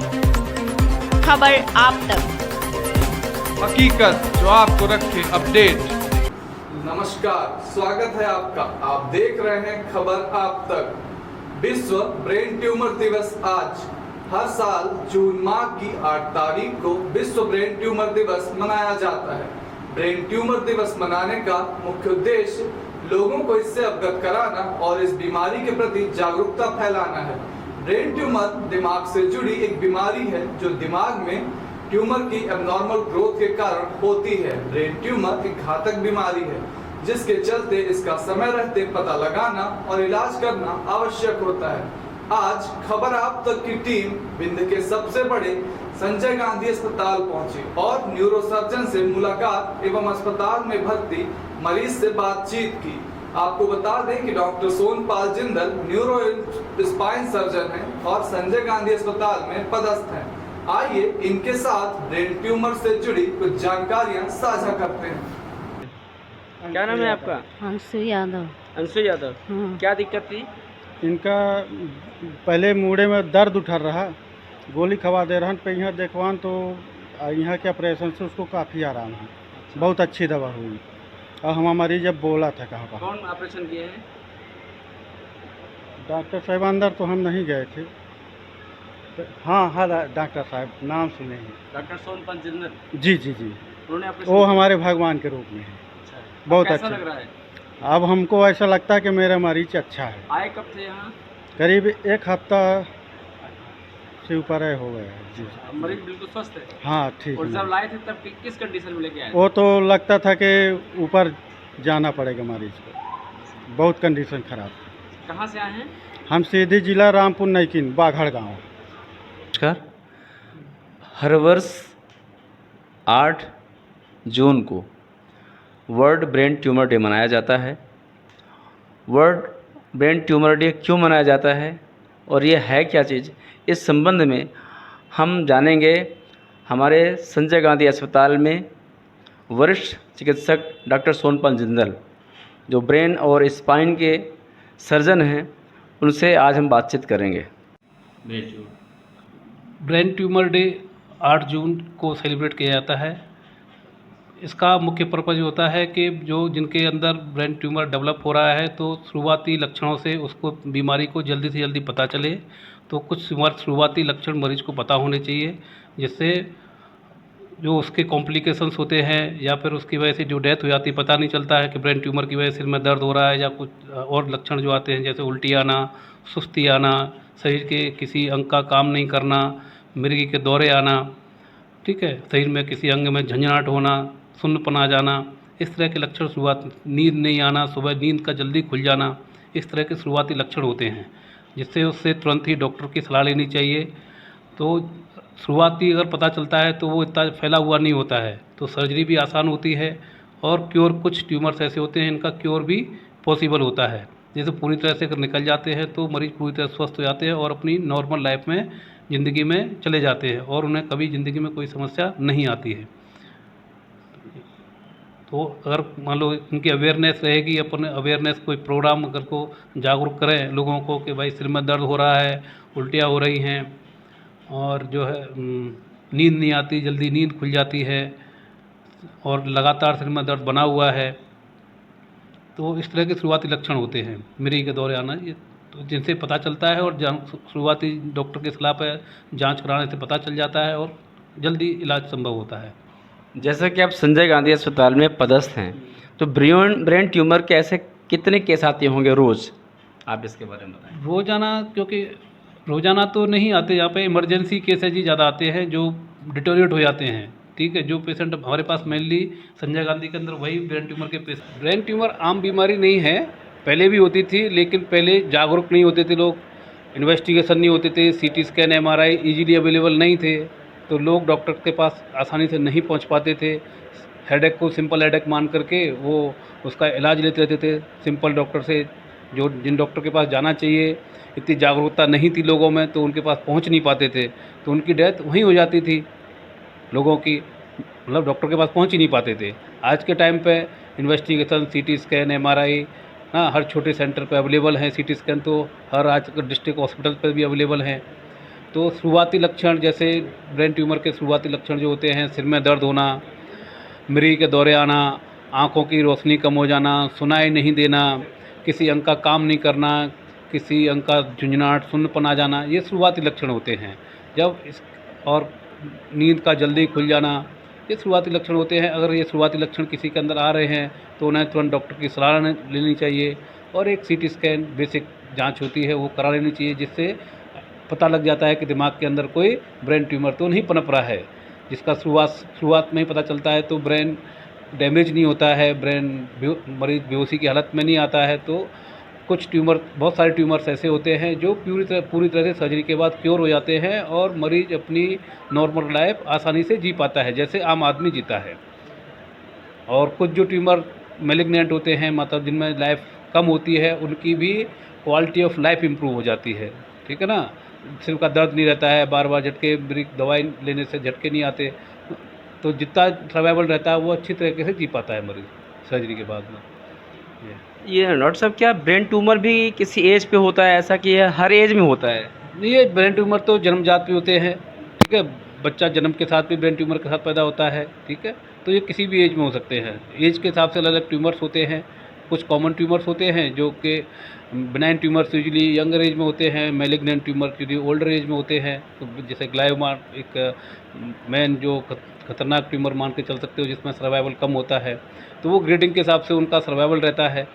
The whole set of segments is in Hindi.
खबर आप तक, हकीकत जो आपको रखे अपडेट। नमस्कार, स्वागत है आपका। आप देख रहे हैं खबर आप तक। विश्व ब्रेन ट्यूमर दिवस आज। हर साल जून माह की 8 तारीख को विश्व ब्रेन ट्यूमर दिवस मनाया जाता है। ब्रेन ट्यूमर दिवस मनाने का मुख्य उद्देश्य लोगों को इससे अवगत कराना और इस बीमारी के प्रति जागरूकता फैलाना है। ब्रेन ट्यूमर दिमाग से जुड़ी एक बीमारी है जो दिमाग में ट्यूमर की एबनॉर्मल ग्रोथ के कारण होती है। ब्रेन ट्यूमर एक घातक बीमारी है जिसके चलते इसका समय रहते पता लगाना और इलाज करना आवश्यक होता है। आज खबर आप तक की टीम विंध्य के सबसे बड़े संजय गांधी अस्पताल पहुंची और न्यूरोसर्जन से मुलाकात एवं अस्पताल में भर्ती मरीज से बातचीत की। आपको बता दें कि doctor Sonpal Jindal neuro spine surgeon हैं और संजय गांधी अस्पताल में पदस्थ हैं। आइए इनके साथ ब्रेन ट्यूमर से जुड़ी कुछ जानकारियां साझा करते हैं। क्या नाम है आपका? अंशु यादव। अंशु यादव। क्या दिक्कत थी? इनका पहले मूड़े में दर्द उठर रहा, गोली खवा दे रहन पे यहाँ देखवान तो यहाँ के ऑपरेशन से उसको काफ़ी आराम है। बहुत अच्छी दवा हुई और हमारा मरीज जब बोला था कहाँ पर। कौन ऑपरेशन किए हैं? डॉक्टर साहब अंदर तो हम नहीं गए थे। हाँ, डॉक्टर साहब नाम सुने हैं। डॉक्टर सोनपाल जिंदल। जी। उन्होंने ऑपरेशन वो हमारे भगवान के रूप में है। अच्छा। बहुत कैसा अच्छा लग रहा है? अब हमको ऐसा लगता है कि मेरा मरीज अच्छा है। आए कब थे यहाँ? करीब एक हफ्ता से ऊपर हो गया है। जी। मरीज बिल्कुल स्वस्थ है? हाँ, ठीक और है। जब लाए थे तब किस कंडीशन में लेके आए? वो तो लगता था कि ऊपर जाना पड़ेगा मरीज को, बहुत कंडीशन खराब। कहाँ से आए हैं? हम सीधी जिला रामपुर नईकिन बाघड़ गांव। नमस्कार। हर वर्ष 8 जून को वर्ल्ड ब्रेन ट्यूमर डे मनाया जाता है। वर्ल्ड ब्रेन ट्यूमर डे क्यों मनाया जाता है और ये है क्या चीज़, इस संबंध में हम जानेंगे हमारे संजय गांधी अस्पताल में वरिष्ठ चिकित्सक डॉक्टर सोनपाल जिंदल, जो ब्रेन और स्पाइन के सर्जन हैं, उनसे आज हम बातचीत करेंगे। ब्रेन ट्यूमर डे 8 जून को सेलिब्रेट किया जाता है। इसका मुख्य पर्पज़ होता है कि जिनके अंदर ब्रेन ट्यूमर डेवलप हो रहा है तो शुरुआती लक्षणों से उसको बीमारी को जल्दी से जल्दी पता चले। तो कुछ शुरुआती लक्षण मरीज को पता होने चाहिए, जिससे जो उसके कॉम्प्लिकेशंस होते हैं या फिर उसकी वजह से जो डेथ हो जाती है पता नहीं चलता है कि ब्रेन ट्यूमर की वजह से सिर में दर्द हो रहा है, या कुछ और लक्षण जो आते हैं जैसे उल्टी आना, सुस्ती आना, शरीर के किसी अंग का काम नहीं करना, मिर्गी के दौरे आना, ठीक है, शरीर में किसी अंग में झंझनाहट होना, सुन्नपन आ जाना, इस तरह के लक्षण शुरुआत, नींद नहीं आना, सुबह नींद का जल्दी खुल जाना, इस तरह के शुरुआती लक्षण होते हैं, जिससे उससे तुरंत ही डॉक्टर की सलाह लेनी चाहिए। तो शुरुआती अगर पता चलता है तो वो इतना फैला हुआ नहीं होता है, तो सर्जरी भी आसान होती है और क्योर, कुछ ट्यूमर्स ऐसे होते हैं इनका क्योर भी पॉसिबल होता है। जैसे पूरी तरह से अगर निकल जाते हैं तो मरीज पूरी तरह स्वस्थ हो जाते हैं और अपनी नॉर्मल लाइफ में, ज़िंदगी में चले जाते हैं और उन्हें कभी ज़िंदगी में कोई समस्या नहीं आती है। तो अगर मान लो इनकी अवेयरनेस रहेगी, अपन अवेयरनेस कोई प्रोग्राम अगर को जागरूक करें लोगों को कि भाई सिर में दर्द हो रहा है, उल्टियाँ हो रही हैं और जो है नींद नहीं आती, जल्दी नींद खुल जाती है और लगातार सिर में दर्द बना हुआ है, तो इस तरह के शुरुआती लक्षण होते हैं मिर्गी के दौरे आना, ये तो जिनसे पता चलता है और शुरुआती डॉक्टर की सलाह पर जांच कराने से पता चल जाता है और जल्दी इलाज संभव होता है। जैसा कि आप संजय गांधी अस्पताल में पदस्थ हैं, तो ब्रेन ट्यूमर के ऐसे कितने केस आते होंगे रोज़, आप इसके बारे में बताएं। रोज़ाना, क्योंकि रोज़ाना तो नहीं आते, यहाँ पे इमरजेंसी केसेज ही ज़्यादा आते हैं जो डिटोरिएट हो जाते हैं, ठीक है। जो पेशेंट हमारे पास मेनली संजय गांधी के अंदर वही ब्रेन ट्यूमर के पेशेंट। ब्रेन ट्यूमर आम बीमारी नहीं है, पहले भी होती थी, लेकिन पहले जागरूक नहीं होते थे लोग, इन्वेस्टिगेशन नहीं होते थे, CT scan MRI easily available नहीं थे, तो लोग डॉक्टर के पास आसानी से नहीं पहुंच पाते थे। हेडेक को सिंपल हेडेक मान करके वो उसका इलाज लेते रहते थे सिंपल डॉक्टर से, जो जिन डॉक्टर के पास जाना चाहिए इतनी जागरूकता नहीं थी लोगों में, तो उनके पास पहुंच नहीं पाते थे, तो उनकी डेथ वहीं हो जाती थी लोगों की, मतलब डॉक्टर के पास पहुंच ही नहीं पाते थे। आज के टाइम पे इन्वेस्टिगेशन, CT स्कैन MRI हर छोटे सेंटर पे अवेलेबल हैं। CT स्कैन तो हर आज डिस्ट्रिक्ट हॉस्पिटल पे भी अवेलेबल हैं। तो शुरुआती लक्षण जैसे ब्रेन ट्यूमर के शुरुआती लक्षण जो होते हैं, सिर में दर्द होना, मिरी के दौरे आना, आँखों की रोशनी कम हो जाना, सुनाई नहीं देना, किसी अंग का काम नहीं करना, किसी अंग का झुंझुनाहट, सुन्नपन आ जाना, ये शुरुआती लक्षण होते हैं। जब इस और नींद का जल्दी खुल जाना, ये शुरुआती लक्षण होते हैं। अगर ये शुरुआती लक्षण किसी के अंदर आ रहे हैं तो उन्हें तुरंत डॉक्टर की सलाह लेनी चाहिए और एक सीटी स्कैन बेसिक जांच होती है वो करा लेनी चाहिए, जिससे पता लग जाता है कि दिमाग के अंदर कोई ब्रेन ट्यूमर तो नहीं पनप रहा है, जिसका शुरुआत में ही पता चलता है तो ब्रेन डैमेज नहीं होता है, मरीज बेहोशी की हालत में नहीं आता है। तो बहुत सारे ट्यूमर्स ऐसे होते हैं जो पूरी तरह से सर्जरी के बाद क्योर हो जाते हैं और मरीज अपनी नॉर्मल लाइफ आसानी से जी पाता है, जैसे आम आदमी जीता है। और कुछ जो ट्यूमर मैलिग्नेंट होते हैं, मतलब जिनमें लाइफ कम होती है, उनकी भी क्वालिटी ऑफ लाइफ इम्प्रूव हो जाती है, ठीक है ना। सिर का दर्द नहीं रहता है, बार बार दवाई लेने से झटके नहीं आते, तो जितना सर्वाइवल रहता है वो अच्छी तरीके से जी पाता है मरीज सर्जरी के बाद में। ये डॉक्टर साहब, क्या ब्रेन ट्यूमर भी किसी एज पे होता है, ऐसा कि हर एज में होता है? ये ब्रेन ट्यूमर तो जन्मजात भी होते हैं, ठीक है। बच्चा जन्म के साथ भी ब्रेन ट्यूमर के साथ पैदा होता है, ठीक है। तो ये किसी भी एज में हो सकते हैं, एज के हिसाब से अलग अलग ट्यूमर्स होते हैं। कुछ कॉमन ट्यूमर्स होते हैं जो कि benign tumours usually younger age में होते हैं, malignant tumour usually older age में होते हैं। तो जैसे ग्लायोमा एक मेन जो खतरनाक ट्यूमर मान के चल सकते हो, जिसमें सर्वाइवल कम होता है, तो वो ग्रेडिंग के हिसाब से उनका सर्वाइवल रहता है।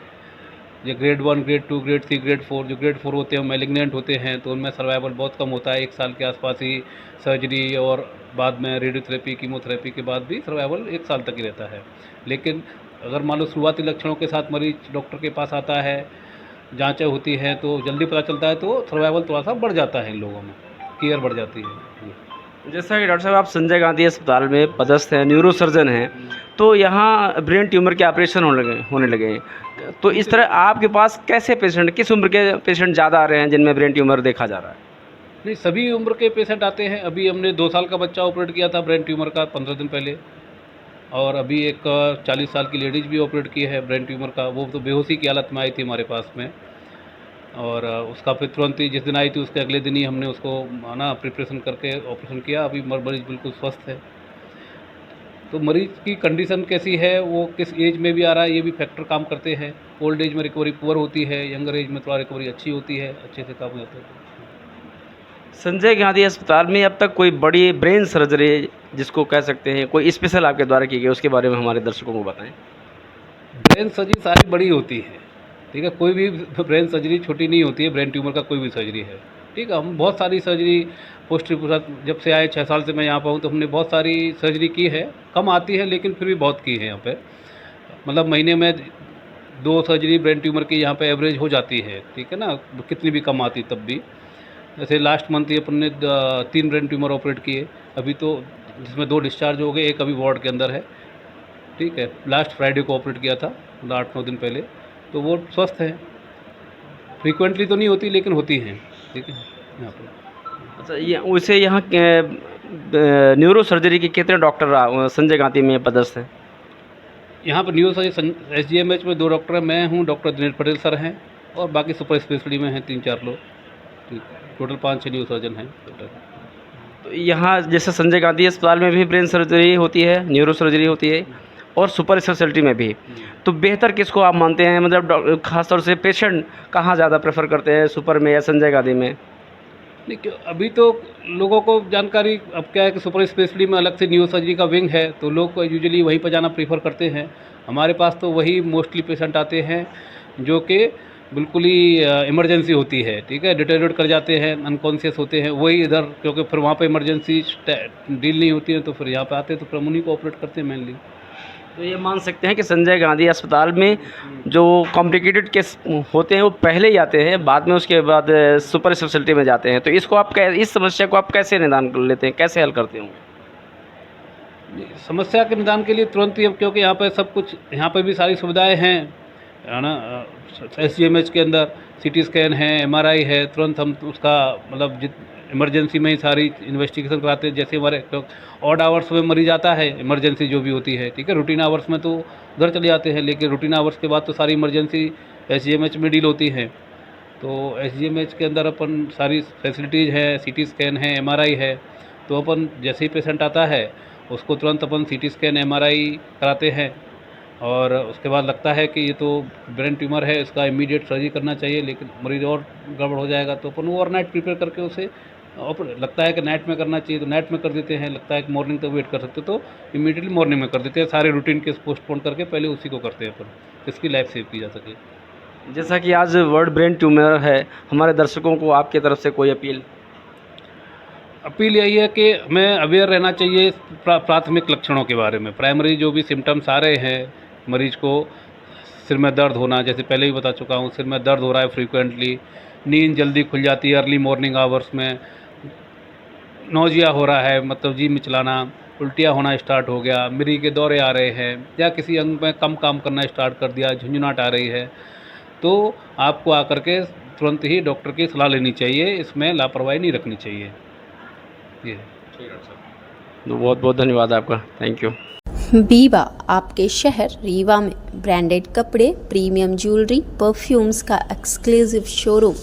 ये ग्रेड 1, ग्रेड 2, ग्रेड 3, ग्रेड 4, जो ग्रेड 4 होते हैं मैलिग्नेंट होते हैं, तो उनमें सर्वाइवल बहुत कम होता है। 1 साल के आसपास ही सर्जरी और बाद में रेडियोथेरेपी, कीमोथेरेपी के बाद भी सर्वाइवल 1 साल तक ही रहता है। लेकिन अगर मान लो शुरुआती लक्षणों के साथ मरीज डॉक्टर के पास आता है, जांचें होती हैं, तो जल्दी पता चलता है, तो सर्वाइवल थोड़ा सा बढ़ जाता है इन लोगों में, केयर बढ़ जाती है। जैसा कि डॉक्टर साहब आप संजय गांधी अस्पताल में पदस्थ हैं, न्यूरो सर्जन हैं, तो यहाँ ब्रेन ट्यूमर के ऑपरेशन होने लगे हैं, तो इस तरह आपके पास कैसे पेशेंट, किस उम्र के पेशेंट ज़्यादा आ रहे हैं जिनमें ब्रेन ट्यूमर देखा जा रहा है? नहीं, सभी उम्र के पेशेंट आते हैं। अभी हमने 2 साल का बच्चा ऑपरेट किया था ब्रेन ट्यूमर का 15 दिन पहले, और अभी एक 40 साल की लेडीज़ भी ऑपरेट की है ब्रेन ट्यूमर का। वो तो बेहोशी की हालत में आई थी हमारे पास में, और उसका फिर तुरंत ही जिस दिन आई थी उसके अगले दिन ही हमने उसको प्रिपरेशन करके ऑपरेशन किया। अभी मरीज बिल्कुल स्वस्थ है। तो मरीज की कंडीशन कैसी है, वो किस एज में भी आ रहा है, ये भी फैक्टर काम करते हैं। ओल्ड एज में रिकवरी पुअर होती है, यंगर एज में थोड़ा रिकवरी अच्छी होती है, अच्छे से काम हो जाता है। संजय गांधी अस्पताल में अब तक कोई बड़ी ब्रेन सर्जरी जिसको कह सकते हैं, कोई स्पेशल आपके द्वारा की गई, उसके बारे में हमारे दर्शकों को बताएं। ब्रेन सर्जरी सारी बड़ी होती है, ठीक है। कोई भी ब्रेन सर्जरी छोटी नहीं होती है। ब्रेन ट्यूमर का कोई भी सर्जरी है, ठीक है। हम बहुत सारी सर्जरी जब से आए 6 साल से मैं यहाँ पर हूँ, तो हमने बहुत सारी सर्जरी की है। कम आती है लेकिन फिर भी बहुत की है यहाँ पे। मतलब महीने में 2 सर्जरी ब्रेन ट्यूमर की यहाँ पे एवरेज हो जाती है, ठीक है ना, कितनी भी कम आती तब भी। जैसे लास्ट मंथ ही अपन ने 3 ब्रेन ट्यूमर ऑपरेट किए अभी, तो जिसमें 2 डिस्चार्ज हो गए, एक अभी वार्ड के अंदर है, ठीक है। लास्ट फ्राइडे को ऑपरेट किया था, 8-9 दिन पहले। तो वो स्वस्थ है। फ्रीक्वेंटली तो नहीं होती लेकिन होती हैं, ठीक है यहाँ पर। अच्छा, ये वैसे यहाँ न्यूरो सर्जरी के कितने डॉक्टर संजय गांधी में पदस्थ हैं? यहाँ पर न्यूरो सर्जरी SGMH में 2 डॉक्टर हैं। मैं हूँ, डॉक्टर दिनेश पटेल सर हैं, और बाकी सुपर स्पेशलिटी में हैं 3-4 लोग, ठीक। टोटल 5-6 न्यूरो सर्जन हैं टोटल। तो यहाँ जैसे संजय गांधी अस्पताल में भी ब्रेन सर्जरी होती है, न्यूरो सर्जरी होती है, और सुपर स्पेशलिटी में भी, तो बेहतर किसको आप मानते हैं? मतलब खासतौर से पेशेंट कहाँ ज़्यादा प्रेफर करते हैं, सुपर में या संजय गांधी में? नहीं, अभी तो लोगों को जानकारी अब क्या है कि सुपर स्पेशलिटी में अलग से न्यूरो सर्जरी का विंग है, तो लोग यूजुअली वहीं पर जाना प्रीफर करते हैं। हमारे पास तो वही मोस्टली पेशेंट आते हैं जो कि बिल्कुल ही इमरजेंसी होती है, ठीक है, डिटेरियोरेट कर जाते हैं, अनकॉन्शियस होते हैं, वही इधर, क्योंकि फिर वहाँ पे इमरजेंसी डील नहीं होती है, तो फिर यहाँ पे आते हैं, तो फिर उन्हीं को ऑपरेट करते हैं मेनली। तो ये मान सकते हैं कि संजय गांधी अस्पताल में जो कॉम्प्लिकेटेड केस होते हैं वो पहले ही आते हैं, बाद में उसके बाद सुपर स्पेशलिटी में जाते हैं। तो इसको आप इस समस्या को आप कैसे निदान कर लेते हैं, कैसे हल करते हो? समस्या के निदान के लिए तुरंत ही, अब क्योंकि यहाँ पे सब कुछ, यहाँ पे भी सारी सुविधाएं हैं, है ना। SGMH के अंदर CT स्कैन है, MRI है, तुरंत हम उसका मतलब इमरजेंसी में ही सारी इन्वेस्टिगेशन कराते हैं। जैसे हमारे ऑड आवर्स में मरीज आता है, इमरजेंसी जो भी होती है, ठीक है, रूटीन आवर्स में तो उधर चले जाते हैं, लेकिन रूटीन आवर्स के बाद तो सारी इमरजेंसी SGMH में डील होती है। तो SGMH के अंदर अपन सारी फैसिलिटीज़ है, CT स्कैन है, MRI है। तो अपन जैसे ही पेशेंट आता है उसको तुरंत अपन CT स्कैन MRI कराते हैं और उसके बाद लगता है कि ये तो ब्रेन ट्यूमर है, इसका इमीडिएट सर्जरी करना चाहिए, लेकिन मरीज़ और गड़बड़ हो जाएगा तो अपन ओवरनाइट प्रिपेयर करके उसे लगता है कि नाइट में करना चाहिए तो नाइट में कर देते हैं, लगता है कि मॉर्निंग तक वेट कर सकते तो इमीडिएटली मॉर्निंग में कर देते हैं। सारे रूटीन केस पोस्टपोन करके पहले उसी को करते हैं अपन, इसकी लाइफ सेव की जा सके। जैसा कि आज वर्ल्ड ब्रेन ट्यूमर है, हमारे दर्शकों को आपकी तरफ से कोई अपील यही है कि हमें अवेयर रहना चाहिए प्राथमिक लक्षणों के बारे में। प्राइमरी जो भी सिम्टम्स आ रहे हैं मरीज को, सिर में दर्द होना, जैसे पहले ही बता चुका हूँ, सिर में दर्द हो रहा है फ्रीक्वेंटली, नींद जल्दी खुल जाती है अर्ली मॉर्निंग आवर्स में, नौजिया हो रहा है मतलब जी मिचलाना, उल्टियाँ होना स्टार्ट हो गया, मिरी के दौरे आ रहे हैं या किसी अंग में कम काम करना स्टार्ट कर दिया, झुंझुनाहट आ रही है, तो आपको आकर के तुरंत ही डॉक्टर की सलाह लेनी चाहिए, इसमें लापरवाही नहीं रखनी चाहिए। ये तो बहुत बहुत धन्यवाद आपका, थैंक यू। बीबा आपके शहर रीवा में ब्रांडेड कपड़े, प्रीमियम ज्वेलरी, परफ्यूम्स का एक्सक्लूसिव शोरूम।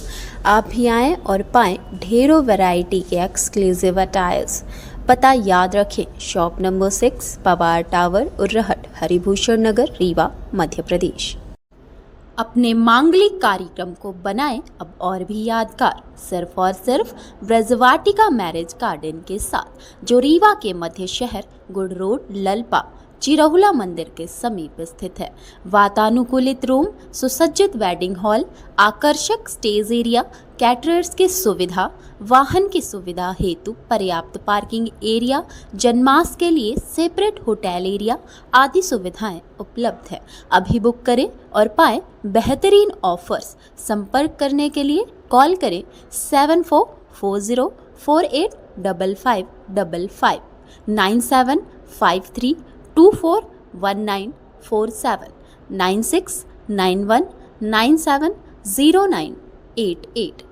आप भी आएँ और पाएँ ढेरों वैरायटी के एक्सक्लूसिव अटायर्स। पता याद रखें, shop number 6, Pawar tower, Urrahat, Haribhushan Nagar, Rewa, Madhya Pradesh. अपने मांगलिक कार्यक्रम को बनाएं अब और भी यादगार, सिर्फ और सिर्फ ब्रजवाटिका मैरिज गार्डन के साथ, जो रीवा के मध्य शहर गुड रोड, ललपा, चिरहुला मंदिर के समीप स्थित है। वातानुकूलित रूम, सुसज्जित वेडिंग हॉल, आकर्षक स्टेज एरिया, कैटरर्स की सुविधा, वाहन की सुविधा हेतु पर्याप्त पार्किंग एरिया, जन्मास के लिए सेपरेट होटल एरिया आदि सुविधाएं उपलब्ध है। अभी बुक करें और पाएं बेहतरीन ऑफर्स। संपर्क करने के लिए कॉल करें 7440485555 9753241947 9691970988।